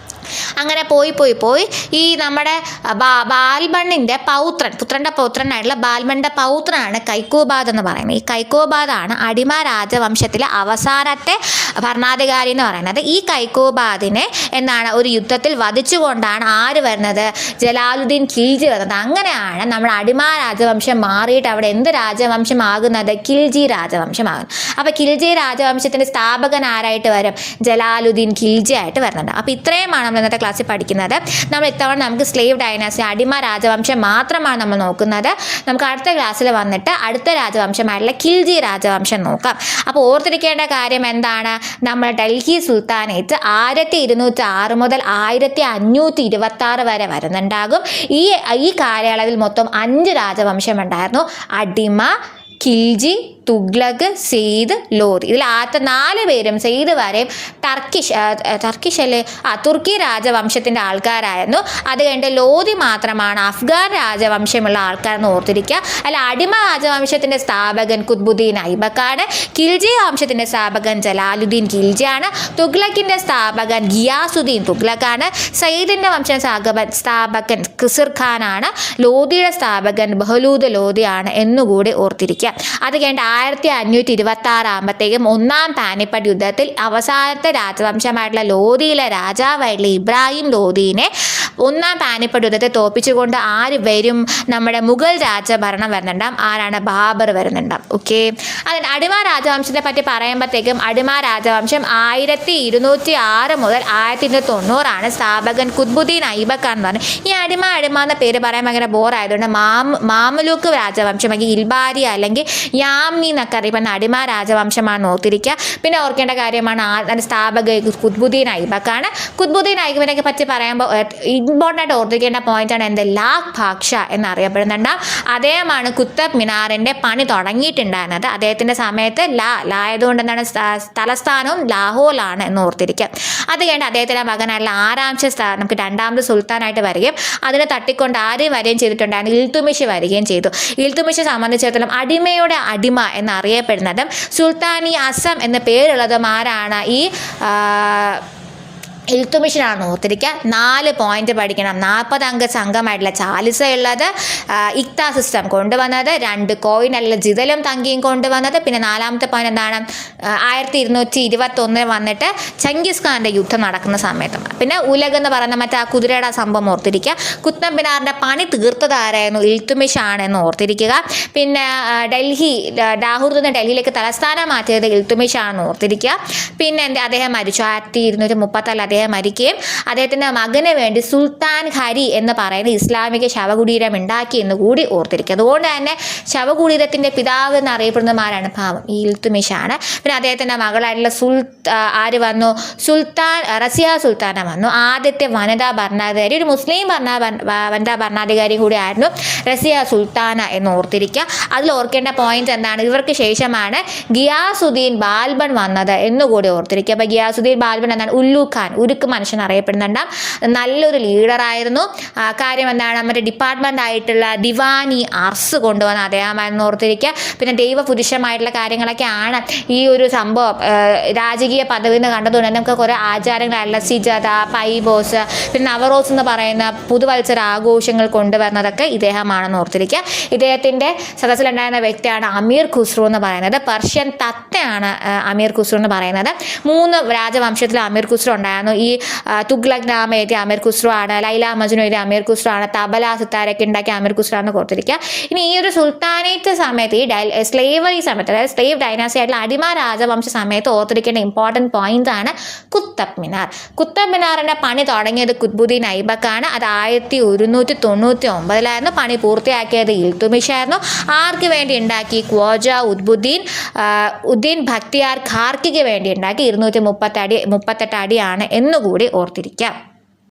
Speaker 1: അങ്ങനെ പോയി ഈ നമ്മുടെ ബാൽബണിൻ്റെ പുത്രൻ്റെ പൗത്രനായിട്ടുള്ള ബാൽബണിൻ്റെ പൗത്രനാണ് കൈക്കോബാദ് എന്ന് പറയുന്നത്. ഈ കൈക്കോബാദാണ് അടിമ രാജവംശത്തിലെ അവസാനത്തെ ഭരണാധികാരി എന്ന് പറയുന്നത്. ഈ കൈക്കോബാദിനെ ഒരു യുദ്ധത്തിൽ വധിച്ചുകൊണ്ടാണ് ആര് വരുന്നത്? ജലാലുദ്ദീൻ ഖിൽജി വരുന്നത്. അങ്ങനെയാണ് നമ്മുടെ അടിമ രാജവംശം മാറിയിട്ട് അവിടെ എന്ത് രാജവംശമാകുന്നത്? ഖിൽജി രാജവംശമാകുന്നത്. അപ്പോൾ ഖിൽജി രാജവംശത്തിൻ്റെ സ്ഥാപകൻ ആരായിട്ട് വരും? ജലാലുദ്ദീൻ ഖിൽജി ആയിട്ട് വരുന്നുണ്ട്. അപ്പോൾ ഇത്രയുമാണ് നമ്മൾ ഇന്നത്തെ ക്ലാസ്സിൽ പഠിക്കുന്നത്. നമ്മൾ ഇത്തവണ നമുക്ക് സ്ലേവ് ഡൈനാസ്റ്റി അടിമ രാജവംശം മാത്രമാണ് നമ്മൾ നോക്കുന്നത്. നമുക്ക് അടുത്ത ക്ലാസ്സിൽ വന്നിട്ട് അടുത്ത രാജവംശമായിട്ടുള്ള ഖിൽജി രാജവംശം നോക്കാം. അപ്പോൾ ഓർത്തിരിക്കേണ്ട കാര്യം എന്താണ്? നമ്മൾ ഡൽഹി സുൽത്താനേറ്റ് 1206 മുതൽ 1526 വരെ വരുന്നുണ്ടാകും. ഈ കാലയളവിൽ മൊത്തം 5 രാജവംശം ഉണ്ടായിരുന്നു. അടിമ, ഖിൽജി, തുഗ്ലക്, സെയ്ദ്, ലോധി. ഇതിൽ ആദ്യത്തെ 4 പേരും സെയ്ദ് വരെയും തുർക്കി രാജവംശത്തിൻ്റെ ആൾക്കാരായിരുന്നു. അത് കഴിഞ്ഞിട്ട് ലോധി മാത്രമാണ് അഫ്ഗാൻ രാജവംശമുള്ള ആൾക്കാരെന്ന് ഓർത്തിരിക്കുക. അല്ല, അടിമ രാജവംശത്തിൻ്റെ സ്ഥാപകൻ ഖുത്ബുദ്ദീൻ ഐബക്കാണ്. ഖിൽജി വംശത്തിൻ്റെ സ്ഥാപകൻ ജലാലുദ്ദീൻ ഖിൽജിയാണ്. തുഗ്ലക്കിൻ്റെ സ്ഥാപകൻ ഗിയാസുദ്ദീൻ തുഗ്ലക്കാണ്. സയ്യിദിൻ്റെ സ്ഥാപകൻ ഖിസിർ ഖാനാണ്. ലോധിയുടെ സ്ഥാപകൻ ബഹലൂദ് ലോധിയാണ് എന്നുകൂടി ഓർത്തിരിക്കുക. അത് കഴിഞ്ഞിട്ട് 1526 ആകുമ്പോഴത്തേക്കും 1-ാം പാനിപ്പട്ട് യുദ്ധത്തിൽ അവസാനത്തെ രാജവംശമായിട്ടുള്ള ലോധിയിലെ രാജാവായിട്ടുള്ള ഇബ്രാഹിം ലോധിനെ 1-ാം പാനിപ്പട്ട് യുദ്ധത്തെ തോൽപ്പിച്ചുകൊണ്ട് ആര് വരും? നമ്മുടെ മുഗൾ രാജഭരണം വരുന്നുണ്ടാവും. ആരാണ്? ബാബർ വരുന്നുണ്ടാവും. ഓക്കെ. അതിന് അടിമ രാജവംശത്തെ പറ്റി പറയുമ്പോഴത്തേക്കും അടിമ രാജവംശം 1206 മുതൽ 1290 സ്ഥാപകൻ ഖുത്ബുദ്ദീൻ ഐബക്ക് എന്ന് പറഞ്ഞു. ഈ അടിമ എന്ന പേര് പറയാൻ ഭയങ്കര ബോറായതുകൊണ്ട് മാമലൂക്ക് രാജവംശം അല്ലെങ്കിൽ ഇൽബാരി അല്ലെങ്കിൽ യാംനി എന്നൊക്കെ അറിയപ്പെടുന്ന അടിമ രാജവംശമാണ് ഓർത്തിരിക്കുക. പിന്നെ ഓർക്കേണ്ട കാര്യമാണ് അതിൻ്റെ സ്ഥാപക ഖുത്ബുദ്ദീൻ ഐബക്കാണ്. ഖുത്ബുദ്ദീൻ ഐബക്കിനെ പറ്റി പറയുമ്പോൾ ഇമ്പോർട്ടൻ്റ് ആയിട്ട് ഓർത്തിരിക്കേണ്ട പോയിന്റാണ് എന്ത്? ലാഖ് ഭാക്ഷ എന്നറിയപ്പെടുന്നുണ്ട്. അദ്ദേഹമാണ് കുത്തബ് മിനാറിൻ്റെ പണി തുടങ്ങിയിട്ടുണ്ടായിരുന്നത്. അദ്ദേഹത്തിൻ്റെ സമയത്ത് ആയതുകൊണ്ട് എന്താണ് തലസ്ഥാനവും ലാഹോറിലാണ് എന്ന് ഓർത്തിരിക്കുക. അത് കഴിഞ്ഞ് അദ്ദേഹത്തിൻ്റെ മകനായിട്ടുള്ള 6ാം നമുക്ക് 2ാമത് സുൽത്താനായിട്ട് വരികയും അതിനെ തട്ടിക്കൊണ്ട് ആരും വരികയും ചെയ്തിട്ടുണ്ടായിരുന്നു. ഇൽത്തുമിഷ് വരികയും ചെയ്തു. ഇൽത്തുമിഷെ സംബന്ധിച്ചിടത്തോളം അടിമയുടെ അടിമ എന്നറിയപ്പെടുന്നതും സുൽത്താനി അസം എന്ന പേരുള്ളതും ആരാണ്? ഈ ഇൽത്തുമിഷിനാണ് ഓർത്തിരിക്കുക. 4 പോയിന്റ് പഠിക്കണം. 40 അംഗ സംഘമായിട്ടുള്ള ചാലിസ ഉള്ളത്, ഇക്ത സിസ്റ്റം കൊണ്ടുവന്നത്, 2 കോയിൻ അല്ല ജിതലും തങ്കിയും കൊണ്ടുവന്നത്. പിന്നെ 4ാമത്തെ പോയിന്റ് എന്താണ്? 1221 വന്നിട്ട് ചങ്കിസ് ഖാൻ്റെ യുദ്ധം നടക്കുന്ന സമയത്ത്. പിന്നെ ഉലഗ് എന്ന് പറയുന്ന മറ്റേ ആ കുതിരയുടെ സംഭവം ഓർത്തിരിക്കുക. കുത്തബ് മിനാറിൻ്റെ പണി തീർത്തത് ആരായിരുന്നു? ഇൽത്തുമിഷ് ആണെന്ന് ഓർത്തിരിക്കുക. പിന്നെ ലാഹോറിൽ നിന്ന് ഡൽഹിയിലേക്ക് തലസ്ഥാനം മാറ്റിയത് ഇൽത്തുമിഷ് ആണെന്ന് ഓർത്തിരിക്കുക. പിന്നെ അദ്ദേഹം മരിച്ചു 1234 അദ്ദേഹം മരിക്കുകയും അദ്ദേഹത്തിൻ്റെ മകന് വേണ്ടി സുൽത്താൻ ഹരി എന്ന് പറയുന്ന ഇസ്ലാമിക ശവകുടീരം ഉണ്ടാക്കി എന്ന് കൂടി ഓർത്തിരിക്കുക. അതുകൊണ്ട് തന്നെ ശവകുടീരത്തിൻ്റെ പിതാവ് എന്നറിയപ്പെടുന്നമാരാണ് പാവം ഈ ഇൽത്തുമിഷാണ്. പിന്നെ അദ്ദേഹത്തിൻ്റെ മകളായിട്ടുള്ള ആര് വന്നു, റസിയ സുൽത്താന വന്നു. ആദ്യത്തെ വനിതാ ഭരണാധികാരി, ഒരു മുസ്ലിം വനിതാ ഭരണാധികാരി കൂടി ആയിരുന്നു റസിയ സുൽത്താന എന്ന് ഓർത്തിരിക്കുക. അതിൽ ഓർക്കേണ്ട പോയിന്റ് എന്താണ്, ഇവർക്ക് ശേഷമാണ് ഗിയാസുദ്ദീൻ ബാൽബൻ വന്നത് എന്നുകൂടി ഓർത്തിരിക്കുക. അപ്പോൾ ഗിയാസുദ്ദീൻ ബാൽബൻ എന്താണ്, ഉല്ലു ഖാൻ, ഉരുക്ക് മനുഷ്യൻ അറിയപ്പെടുന്നുണ്ട്. നല്ലൊരു ലീഡറായിരുന്നു. കാര്യം എന്താണ്, നമ്മുടെ ഡിപ്പാർട്ട്മെൻ്റ് ആയിട്ടുള്ള ദിവാനി അർസ് കൊണ്ടുവന്ന അദ്ദേഹമായിരുന്നു ഓർത്തിരിക്കുക. പിന്നെ ദൈവപുരുഷമായിട്ടുള്ള കാര്യങ്ങളൊക്കെയാണ് ഈ ഒരു സംഭവം രാജകീയ പദവി എന്ന് കണ്ടതുകൊണ്ട് നമുക്ക് കുറേ ആചാരങ്ങളായിട്ടുള്ള സിജത, പൈബോസ്, പിന്നെ നവറോസ് എന്ന് പറയുന്ന പുതുവത്സര ആഘോഷങ്ങൾ കൊണ്ടുവരുന്നതൊക്കെ ഇദ്ദേഹമാണെന്ന് ഓർത്തിരിക്കുക. ഇദ്ദേഹത്തിൻ്റെ സദസ്സിലുണ്ടായിരുന്ന വ്യക്തിയാണ് അമീർ ഖുസ്രു എന്ന് പറയുന്നത്. പെർഷ്യൻ തത്തയാണ് അമീർ ഖുസ്രു എന്ന് പറയുന്നത്. 3 രാജവംശത്തിൽ അമീർ ഖുസ്രു ഉണ്ടായിരുന്നു. ഈ തുഗ്ലക് നാമ എഴുതിയ അമീർ ഖുസ്രു ആണ്, ലൈല മജ്നു എഴുതിയ അമീർ ഖുസ്രു ആണ്, തബല സിത്താരൊക്കെ ഉണ്ടാക്കിയ അമീർ ഖുസ്രു ആണെന്ന് ഓർത്തിരിക്കുക. ഇനി ഈ ഒരു സുൽത്താനേറ്റ് സമയത്ത്, ഈ സ്ലേവറി സമയത്ത്, അതായത് സ്ലേവ് ഡൈനാസ്റ്റി ആയിട്ടുള്ള അടിമ രാജവംശ സമയത്ത് ഓർത്തിരിക്കേണ്ട ഇമ്പോർട്ടൻറ്റ് പോയിന്റ് ആണ് കുത്തബ് മിനാർ. കുത്തബ് മിനാറിൻ്റെ പണി തുടങ്ങിയത് ഖുത്ബുദ്ദീൻ ഐബക്കാണ്. അത് 1199 പണി പൂർത്തിയാക്കിയത് ഇൽത്തുമിഷ് ആയിരുന്നു. ആർക്ക് വേണ്ടി ഉണ്ടാക്കി, ഖ്വാജ ഉദ്ദീൻ ബക്തിയാർ ഖാർക്കിക്ക് വേണ്ടി ഉണ്ടാക്കി. 238 അടിയാണ് എന്നുകൂടി ഓർത്തിരിക്കാം.